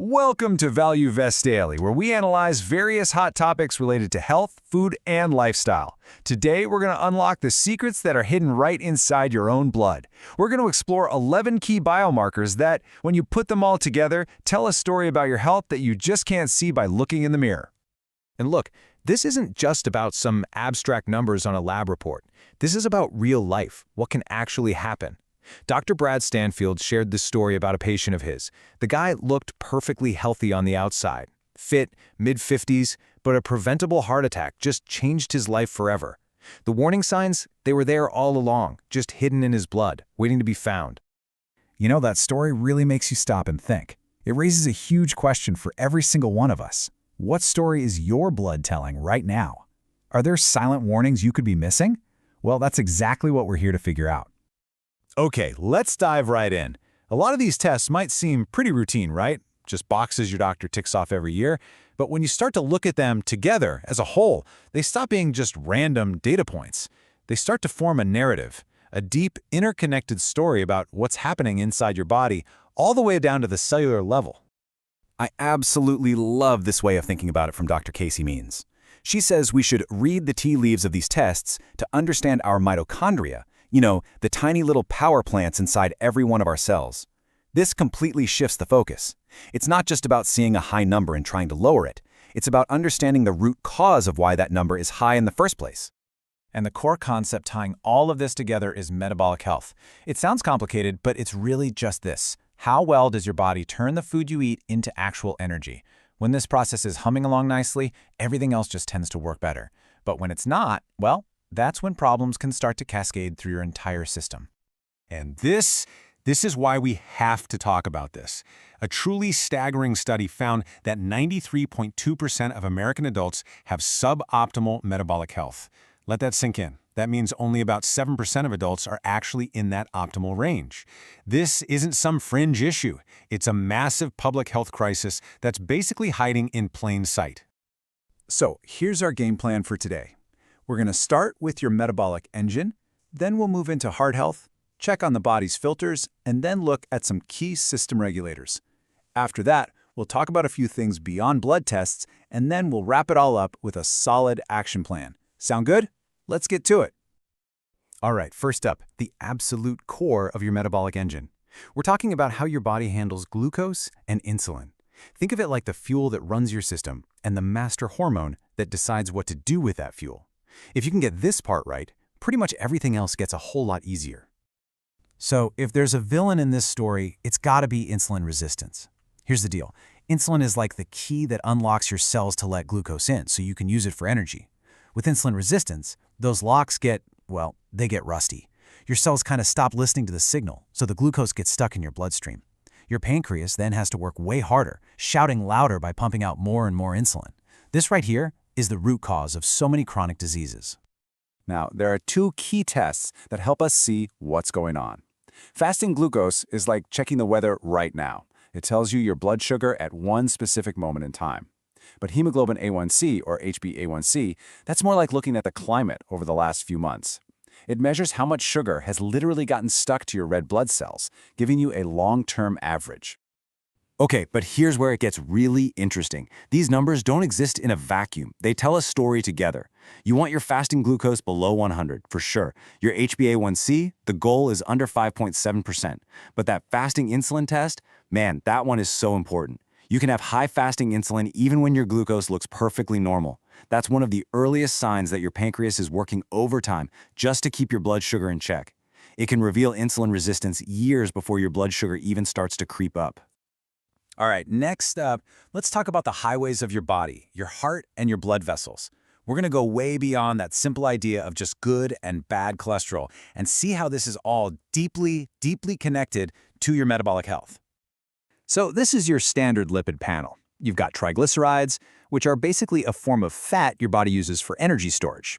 Welcome to Value Vest Daily, where we analyze various hot topics related to health, food, and lifestyle. Today, we're going to unlock the secrets that are hidden right inside your own blood. We're going to explore 11 key biomarkers that, when you put them all together, tell a story about your health that you just can't see by looking in the mirror. And look, this isn't just about some abstract numbers on a lab report. This is about real life, what can actually happen. Dr. Brad Stanfield shared this story about a patient of his. The guy looked perfectly healthy on the outside, fit, mid-50s, but a preventable heart attack just changed his life forever. The warning signs, they were there all along, just hidden in his blood, waiting to be found. You know, that story really makes you stop and think. It raises a huge question for every single one of us. What story is your blood telling right now? Are there silent warnings you could be missing? Well, that's exactly what we're here to figure out. Okay, let's dive right in. A lot of these tests might seem pretty routine, right? Just boxes your doctor ticks off every year. But when you start to look at them together as a whole, they stop being just random data points. They start to form a narrative, a deep, interconnected story about what's happening inside your body, all the way down to the cellular level. I absolutely love this way of thinking about it from Dr. Casey Means. She says we should read the tea leaves of these tests to understand our mitochondria, you know, the tiny little power plants inside every one of our cells. This completely shifts the focus. It's not just about seeing a high number and trying to lower it. It's about understanding the root cause of why that number is high in the first place. And the core concept tying all of this together is metabolic health. It sounds complicated, but it's really just this. How well does your body turn the food you eat into actual energy? When this process is humming along nicely, everything else just tends to work better. But when it's not, well, that's when problems can start to cascade through your entire system. And this is why we have to talk about this. A truly staggering study found that 93.2% of American adults have suboptimal metabolic health. Let that sink in. That means only about 7% of adults are actually in that optimal range. This isn't some fringe issue. It's a massive public health crisis that's basically hiding in plain sight. So here's our game plan for today. We're going to start with your metabolic engine, then we'll move into heart health, check on the body's filters, and then look at some key system regulators. After that, we'll talk about a few things beyond blood tests, and then we'll wrap it all up with a solid action plan. Sound good? Let's get to it. All right, first up, the absolute core of your metabolic engine. We're talking about how your body handles glucose and insulin. Think of it like the fuel that runs your system and the master hormone that decides what to do with that fuel. If you can get this part right, pretty much everything else gets a whole lot easier. So if there's a villain in this story, it's got to be insulin resistance. Here's the deal. Insulin is like the key that unlocks your cells to let glucose in so you can use it for energy. With insulin resistance, those locks get, well, they get rusty. Your cells kind of stop listening to the signal, so the glucose gets stuck in your bloodstream. Your pancreas then has to work way harder, shouting louder by pumping out more and more insulin. This right here is the root cause of so many chronic diseases. Now, there are two key tests that help us see what's going on. Fasting glucose is like checking the weather right now. It tells you your blood sugar at one specific moment in time. But hemoglobin A1C, or HbA1c, that's more like looking at the climate over the last few months. It measures how much sugar has literally gotten stuck to your red blood cells, giving you a long-term average. Okay, but here's where it gets really interesting. These numbers don't exist in a vacuum. They tell a story together. You want your fasting glucose below 100, for sure. Your HbA1c, the goal is under 5.7%. But that fasting insulin test, man, that one is so important. You can have high fasting insulin even when your glucose looks perfectly normal. That's one of the earliest signs that your pancreas is working overtime just to keep your blood sugar in check. It can reveal insulin resistance years before your blood sugar even starts to creep up. All right, next up, let's talk about the highways of your body, your heart and your blood vessels. We're going to go way beyond that simple idea of just good and bad cholesterol and see how this is all deeply, deeply connected to your metabolic health. So this is your standard lipid panel. You've got triglycerides, which are basically a form of fat your body uses for energy storage.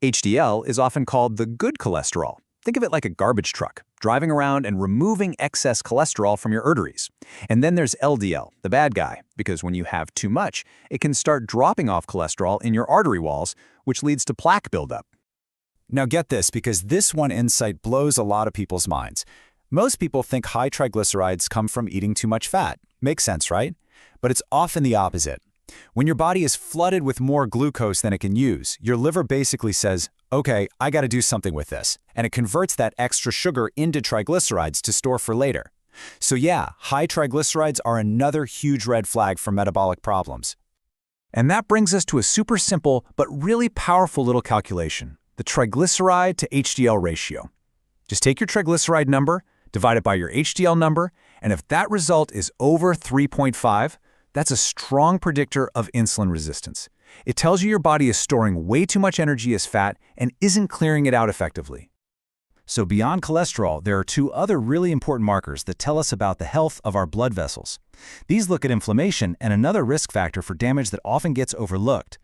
HDL is often called the good cholesterol. Think of it like a garbage truck, driving around and removing excess cholesterol from your arteries. And then there's LDL, the bad guy, because when you have too much, it can start dropping off cholesterol in your artery walls, which leads to plaque buildup. Now get this, because this one insight blows a lot of people's minds. Most people think high triglycerides come from eating too much fat. Makes sense, right? But it's often the opposite. When your body is flooded with more glucose than it can use, your liver basically says, okay, I got to do something with this, and it converts that extra sugar into triglycerides to store for later. So yeah, high triglycerides are another huge red flag for metabolic problems. And that brings us to a super simple but really powerful little calculation, the triglyceride to HDL ratio. Just take your triglyceride number, divide it by your HDL number, and if that result is over 3.5, that's a strong predictor of insulin resistance. It tells you your body is storing way too much energy as fat and isn't clearing it out effectively. So beyond cholesterol, there are two other really important markers that tell us about the health of our blood vessels. These look at inflammation and another risk factor for damage that often gets overlooked.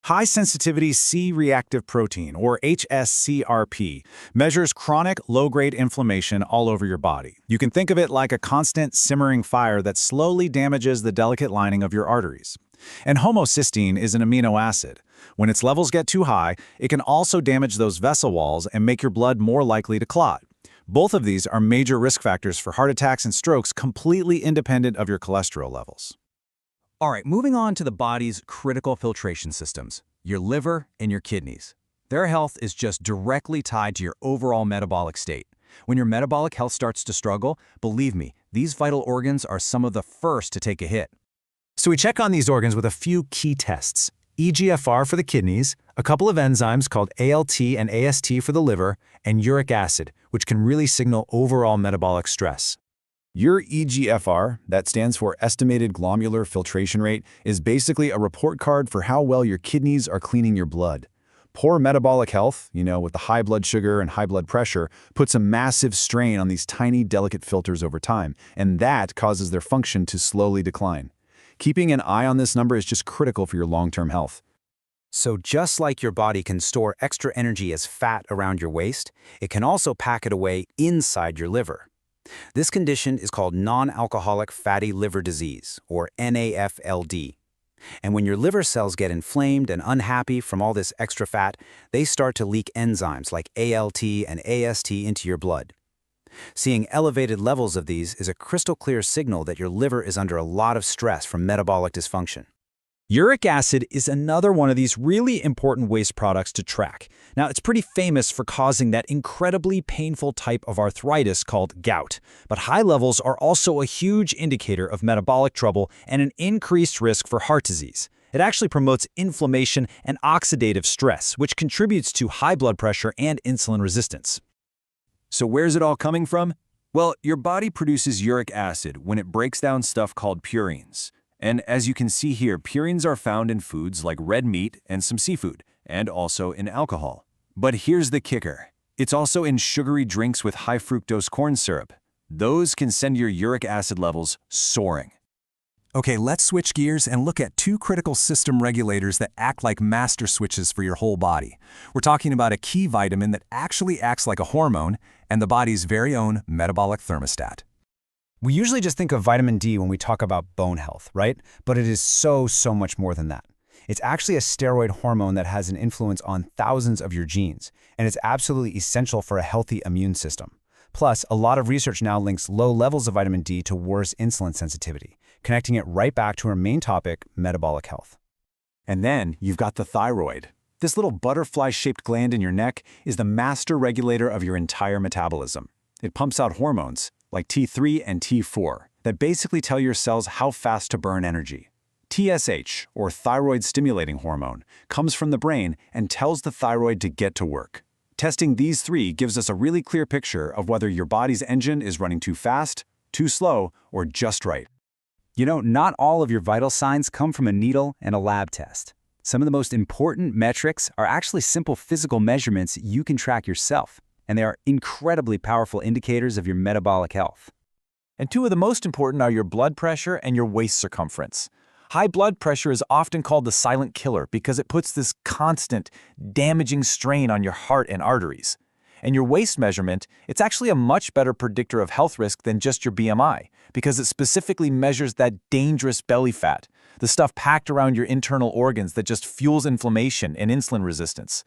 High-sensitivity C-reactive protein, or HSCRP, measures chronic low-grade inflammation all over your body. You can think of it like a constant simmering fire that slowly damages the delicate lining of your arteries. And homocysteine is an amino acid. When its levels get too high, it can also damage those vessel walls and make your blood more likely to clot. Both of these are major risk factors for heart attacks and strokes, completely independent of your cholesterol levels. All right, moving on to the body's critical filtration systems, your liver and your kidneys. Their health is just directly tied to your overall metabolic state. When your metabolic health starts to struggle, believe me, these vital organs are some of the first to take a hit. So we check on these organs with a few key tests. eGFR for the kidneys, a couple of enzymes called ALT and AST for the liver, and uric acid, which can really signal overall metabolic stress. Your eGFR, that stands for Estimated Glomerular Filtration Rate, is basically a report card for how well your kidneys are cleaning your blood. Poor metabolic health, with the high blood sugar and high blood pressure, puts a massive strain on these tiny, delicate filters over time, and that causes their function to slowly decline. Keeping an eye on this number is just critical for your long-term health. So just like your body can store extra energy as fat around your waist, it can also pack it away inside your liver. This condition is called non-alcoholic fatty liver disease, or NAFLD. And when your liver cells get inflamed and unhappy from all this extra fat, they start to leak enzymes like ALT and AST into your blood. Seeing elevated levels of these is a crystal clear signal that your liver is under a lot of stress from metabolic dysfunction. Uric acid is another one of these really important waste products to track. Now, it's pretty famous for causing that incredibly painful type of arthritis called gout, but high levels are also a huge indicator of metabolic trouble and an increased risk for heart disease. It actually promotes inflammation and oxidative stress, which contributes to high blood pressure and insulin resistance. So where's it all coming from? Well, your body produces uric acid when it breaks down stuff called purines. And as you can see here, purines are found in foods like red meat and some seafood, and also in alcohol. But here's the kicker. It's also in sugary drinks with high fructose corn syrup. Those can send your uric acid levels soaring. Okay, let's switch gears and look at two critical system regulators that act like master switches for your whole body. We're talking about a key vitamin that actually acts like a hormone and the body's very own metabolic thermostat. We usually just think of vitamin D when we talk about bone health, right? But it is so much more than that. It's actually a steroid hormone that has an influence on thousands of your genes, and it's absolutely essential for a healthy immune system. Plus, a lot of research now links low levels of vitamin D to worse insulin sensitivity, connecting it right back to our main topic, metabolic health. And then you've got the thyroid. This little butterfly-shaped gland in your neck is the master regulator of your entire metabolism. It pumps out hormones, like T3 and T4, that basically tell your cells how fast to burn energy. TSH, or thyroid-stimulating hormone, comes from the brain and tells the thyroid to get to work. Testing these three gives us a really clear picture of whether your body's engine is running too fast, too slow, or just right. Not all of your vital signs come from a needle and a lab test. Some of the most important metrics are actually simple physical measurements you can track yourself, and they are incredibly powerful indicators of your metabolic health. And two of the most important are your blood pressure and your waist circumference. High blood pressure is often called the silent killer because it puts this constant, damaging strain on your heart and arteries. And your waist measurement, it's actually a much better predictor of health risk than just your BMI because it specifically measures that dangerous belly fat, the stuff packed around your internal organs that just fuels inflammation and insulin resistance.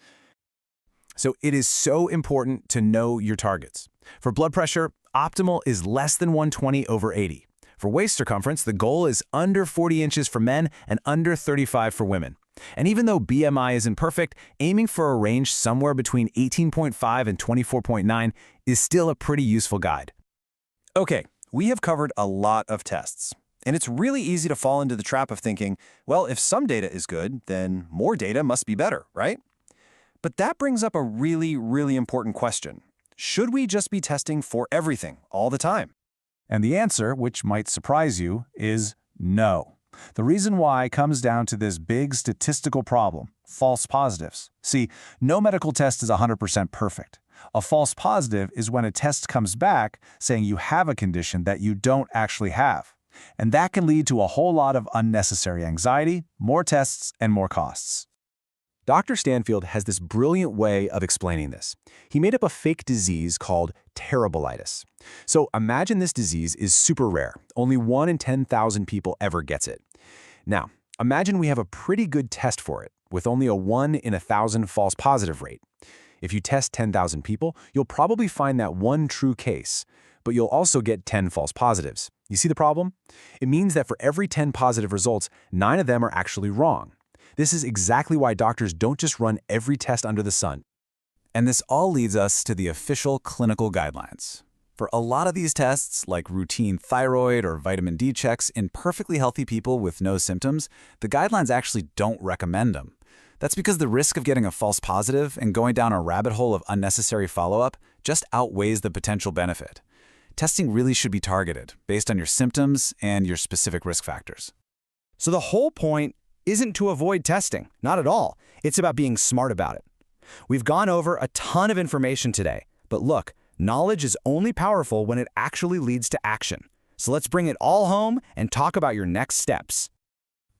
So it is so important to know your targets. For blood pressure, optimal is less than 120/80. For waist circumference, the goal is under 40 inches for men and under 35 for women. And even though BMI isn't perfect, aiming for a range somewhere between 18.5 and 24.9 is still a pretty useful guide. Okay, we have covered a lot of tests. And it's really easy to fall into the trap of thinking, well, if some data is good, then more data must be better, right? But that brings up a really, really important question. Should we just be testing for everything all the time? And the answer, which might surprise you, is no. The reason why comes down to this big statistical problem, false positives. See, no medical test is 100% perfect. A false positive is when a test comes back saying you have a condition that you don't actually have. And that can lead to a whole lot of unnecessary anxiety, more tests, and more costs. Dr. Stanfield has this brilliant way of explaining this. He made up a fake disease called terribilitis. So imagine this disease is super rare. Only 1 in 10,000 people ever gets it. Now, imagine we have a pretty good test for it, with only a 1 in 1,000 false positive rate. If you test 10,000 people, you'll probably find that one true case, but you'll also get 10 false positives. You see the problem? It means that for every 10 positive results, 9 of them are actually wrong. This is exactly why doctors don't just run every test under the sun. And this all leads us to the official clinical guidelines. For a lot of these tests, like routine thyroid or vitamin D checks in perfectly healthy people with no symptoms, the guidelines actually don't recommend them. That's because the risk of getting a false positive and going down a rabbit hole of unnecessary follow-up just outweighs the potential benefit. Testing really should be targeted based on your symptoms and your specific risk factors. So the whole point isn't to avoid testing, not at all. It's about being smart about it. We've gone over a ton of information today, but look, knowledge is only powerful when it actually leads to action. So let's bring it all home and talk about your next steps.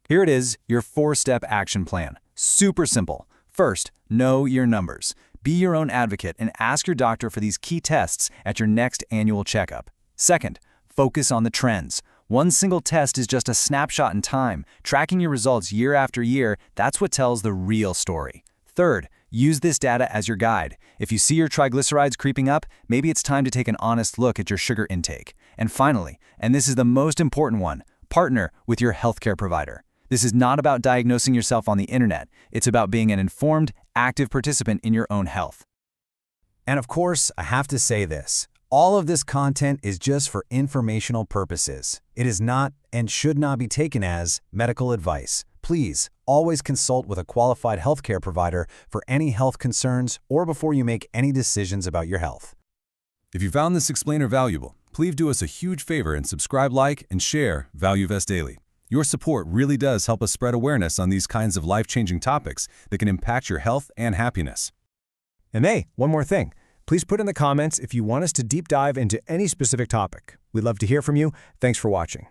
Here it is, your 4-step action plan. Super simple. First, know your numbers. Be your own advocate and ask your doctor for these key tests at your next annual checkup. Second, focus on the trends. One single test is just a snapshot in time. Tracking your results year after year, that's what tells the real story. Third, use this data as your guide. If you see your triglycerides creeping up, maybe it's time to take an honest look at your sugar intake. And finally, and this is the most important one, partner with your healthcare provider. This is not about diagnosing yourself on the internet. It's about being an informed, active participant in your own health. And of course, I have to say this. All of this content is just for informational purposes. It is not and should not be taken as medical advice. Please always consult with a qualified healthcare provider for any health concerns or before you make any decisions about your health. If you found this explainer valuable, please do us a huge favor and subscribe, like, and share ValueVest Daily. Your support really does help us spread awareness on these kinds of life-changing topics that can impact your health and happiness. And hey, one more thing. Please put in the comments if you want us to deep dive into any specific topic. We'd love to hear from you. Thanks for watching.